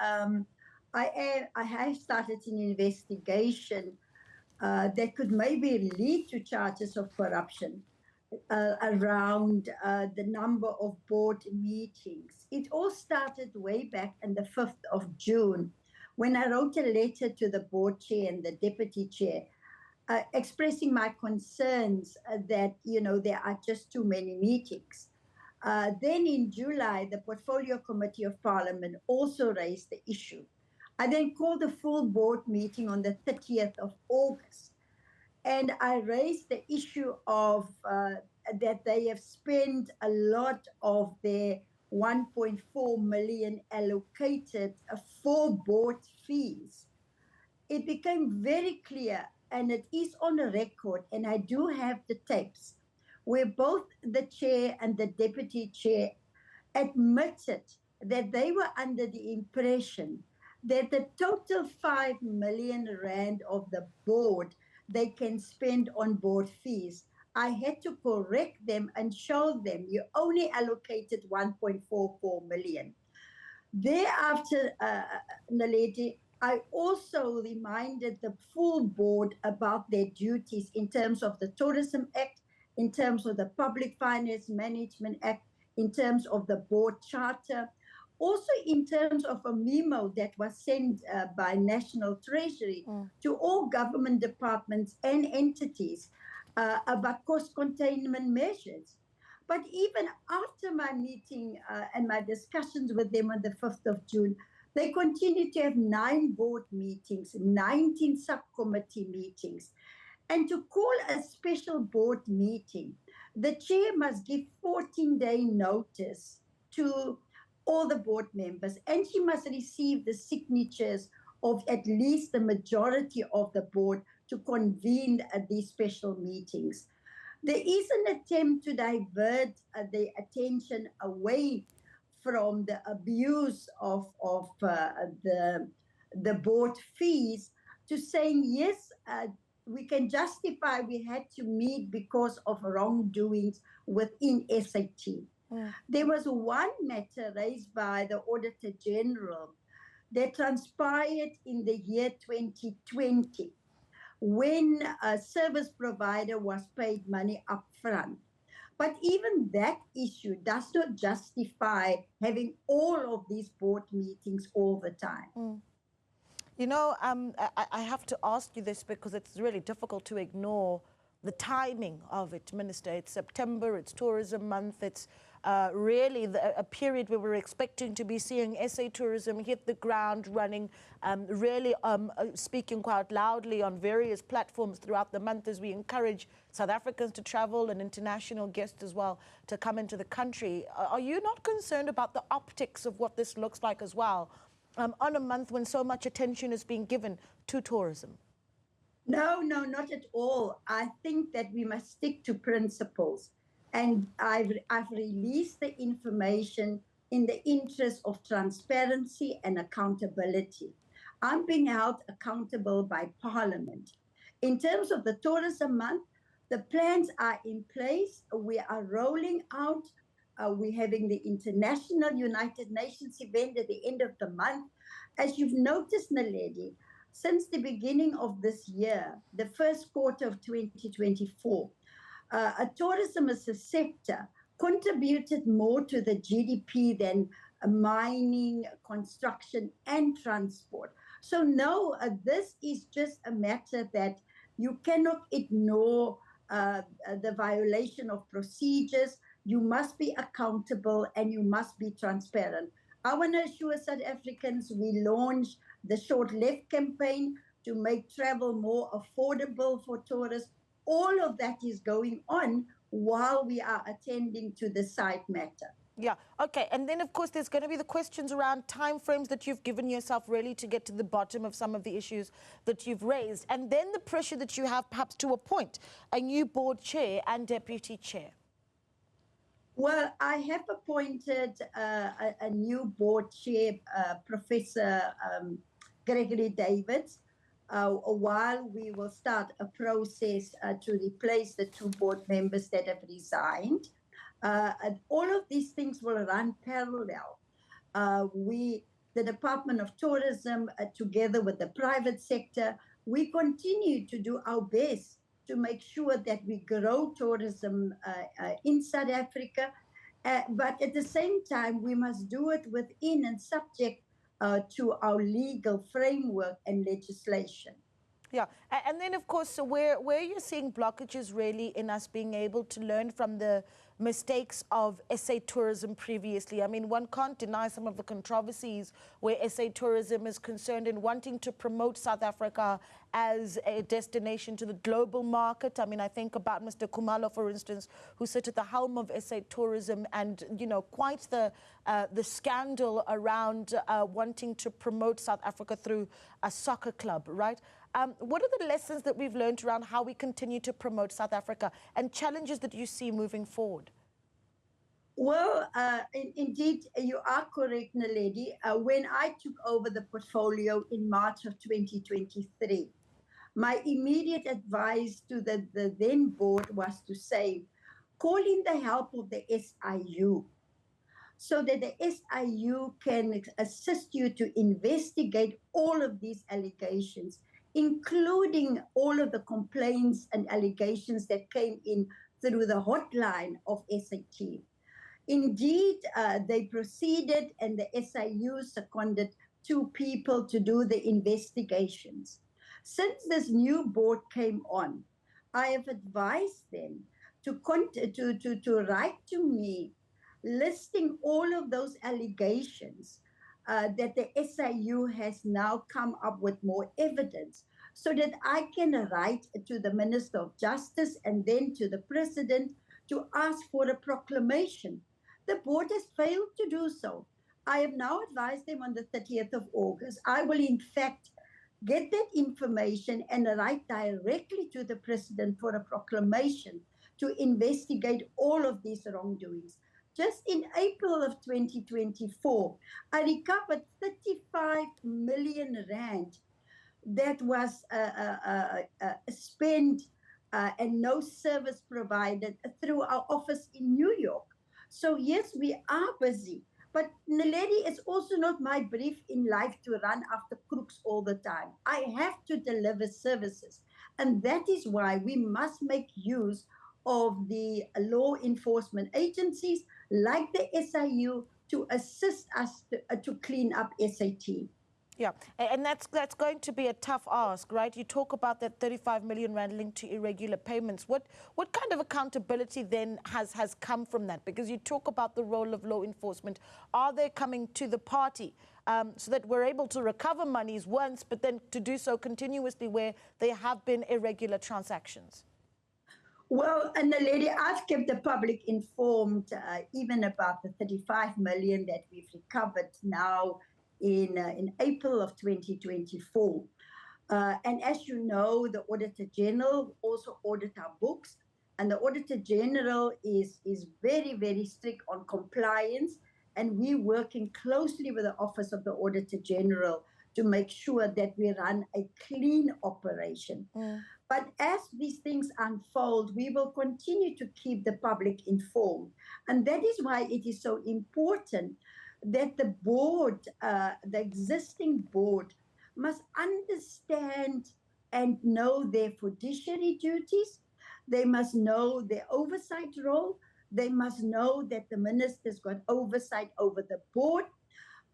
I have started an investigation that could maybe lead to charges of corruption around the number of board meetings. It all started way back on the 5th of June when I wrote a letter to the board chair and the deputy chair expressing my concerns that, there are just too many meetings. Then in July, the Portfolio Committee of Parliament also raised the issue. I then called a full board meeting on the 30th of August. And I raised the issue of that they have spent a lot of their 1.4 million allocated for board fees. It became very clear, and it is on a record, and I do have the tapes, where both the chair and the deputy chair admitted that they were under the impression that the total 5 million rand of the board they can spend on board fees. I had to correct them and show them you only allocated 1.44 million. Thereafter, Naledi, I also reminded the full board about their duties in terms of the Tourism Act, in terms of the Public Finance Management Act, in terms of the board charter, also in terms of a memo that was sent by National Treasury to all government departments and entities about cost containment measures. But even after my meeting and my discussions with them on the 5th of June, they continued to have 9 board meetings, 19 subcommittee meetings. And to call a special board meeting, the chair must give 14-day notice to all the board members, and she must receive the signatures of at least the majority of the board to convene these special meetings. There is an attempt to divert the attention away from the abuse of the board fees to saying, yes, we can justify we had to meet because of wrongdoings within SAT. There was one matter raised by the Auditor General that transpired in the year 2020 when a service provider was paid money up front. But even that issue does not justify having all of these board meetings all the time. I have to ask you this because it's really difficult to ignore the timing of it, Minister. It's September, it's tourism month, it's really a period where we're expecting to be seeing SA tourism hit the ground running, really speaking quite loudly on various platforms throughout the month as we encourage South Africans to travel and international guests as well to come into the country. Are you not concerned about the optics of what this looks like as well on a month when so much attention is being given to tourism? No, not at all. I think that we must stick to principles. And I've released the information in the interest of transparency and accountability. I'm being held accountable by Parliament. In terms of the tourism month, the plans are in place. We are rolling out. We're having the International United Nations event at the end of the month. As you've noticed, Naledi, since the beginning of this year, the first quarter of 2024, tourism as a sector contributed more to the GDP than mining, construction, and transport. So no, this is just a matter that you cannot ignore the violation of procedures. You must be accountable and you must be transparent. I want to assure South Africans we launched the Short Left campaign to make travel more affordable for tourists. All of that is going on while we are attending to the site matter. Yeah, okay. And then, of course, there's going to be the questions around timeframes that you've given yourself really to get to the bottom of some of the issues that you've raised. And then the pressure that you have perhaps to appoint a new board chair and deputy chair. Well, I have appointed a new board chair, Professor Gregory Davids, while we will start a process to replace the 2 board members that have resigned. And all of these things will run parallel. We the Department of Tourism, together with the private sector, we continue to do our best to make sure that we grow tourism in South Africa. But at the same time, we must do it within and subject to our legal framework and legislation. Yeah, and then of course, so where you're seeing blockages really in us being able to learn from the mistakes of SA tourism previously. I mean, one can't deny some of the controversies where SA tourism is concerned in wanting to promote South Africa as a destination to the global market. I mean, I think about Mr. Khumalo, for instance, who sits at the helm of SA tourism, and, you know, quite the scandal around wanting to promote South Africa through a soccer club, right? What are the lessons that we've learned around how we continue to promote South Africa and challenges that you see moving forward? Well, indeed, you are correct, Naledi. When I took over the portfolio in March of 2023, my immediate advice to the then board was to say, call in the help of the SIU so that the SIU can assist you to investigate all of these allegations, including all of the complaints and allegations that came in through the hotline of SAT. Indeed, they proceeded, and the SIU seconded 2 people to do the investigations. Since this new board came on, I have advised them to write to me listing all of those allegations that the SIU has now come up with more evidence, so that I can write to the Minister of Justice and then to the President to ask for a proclamation. The board has failed to do so. I have now advised them on the 30th of August. I will, in fact, get that information and write directly to the President for a proclamation to investigate all of these wrongdoings. Just in April of 2024, I recovered 35 million rand that was spent and no service provided through our office in New York. So yes, we are busy. But Naledi, it's also not my brief in life to run after crooks all the time. I have to deliver services. And that is why we must make use of the law enforcement agencies like the SIU to assist us to clean up SAT. Yeah, and that's going to be a tough ask, right? You talk about that 35 million rand linked to irregular payments. What kind of accountability then has come from that? Because you talk about the role of law enforcement. Are they coming to the party so that we're able to recover monies once, but then to do so continuously where there have been irregular transactions? Well, and the lady, I've kept the public informed even about the 35 million that we've recovered now in April of 2024. And as you know, the Auditor General also audits our books, and the Auditor General is very, very strict on compliance, and we're working closely with the Office of the Auditor General to make sure that we run a clean operation. But as these things unfold, we will continue to keep the public informed. And that is why it is so important that the board, the existing board, must understand and know their fiduciary duties. They must know their oversight role. They must know that the minister's got oversight over the board.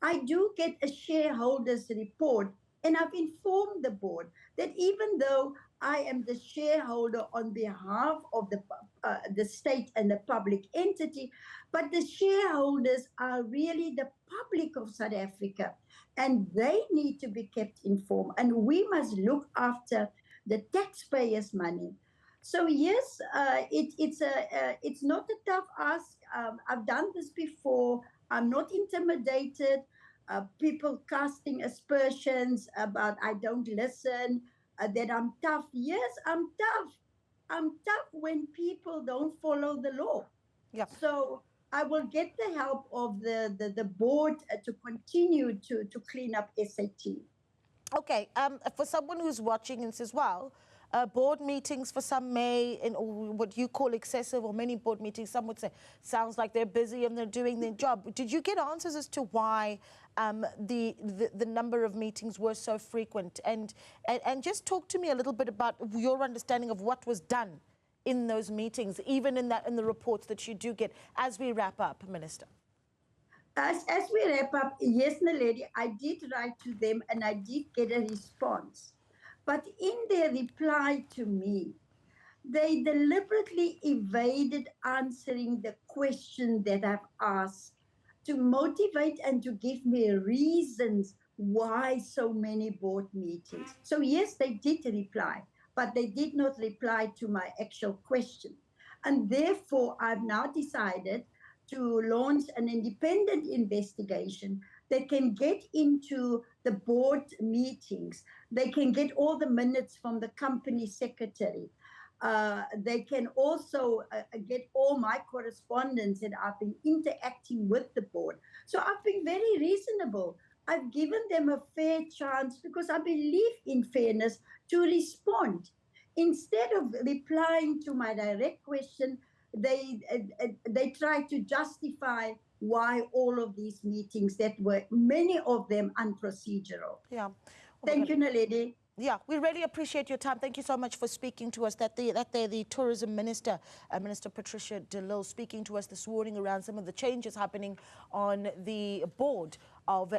I do get a shareholders report, and I've informed the board that even though I am the shareholder on behalf of the state and the public entity, but the shareholders are really the public of South Africa, and they need to be kept informed, and we must look after the taxpayers' money. So yes, it's not a tough ask. I've done this before. I'm not intimidated. People casting aspersions about I don't listen, that I'm tough. Yes, I'm tough. I'm tough when people don't follow the law. Yeah. So I will get the help of the board to continue to clean up SAT. Okay, for someone who's watching and says, well, board meetings for some may, in what you call excessive or many board meetings, some would say, sounds like they're busy and they're doing their job. Did you get answers as to why the number of meetings were so frequent? And just talk to me a little bit about your understanding of what was done in those meetings, even in the reports that you do get, as we wrap up, Minister. As we wrap up, yes, Naledi, I did write to them and I did get a response. But in their reply to me, they deliberately evaded answering the question that I've asked to motivate and to give me reasons why so many board meetings. So yes, they did reply, but they did not reply to my actual question. And therefore, I've now decided to launch an independent investigation that can get into the board meetings. They can get all the minutes from the company secretary. They can also get all my correspondence that I've been interacting with the board. So I've been very reasonable. I've given them a fair chance because I believe in fairness to respond. Instead of replying to my direct question, they try to justify why all of these meetings that were, many of them, unprocedural. Yeah. Thank you, Naledi. Yeah, we really appreciate your time. Thank you so much for speaking to us. The Tourism Minister, Minister Patricia De Lille, speaking to us this morning around some of the changes happening on the board of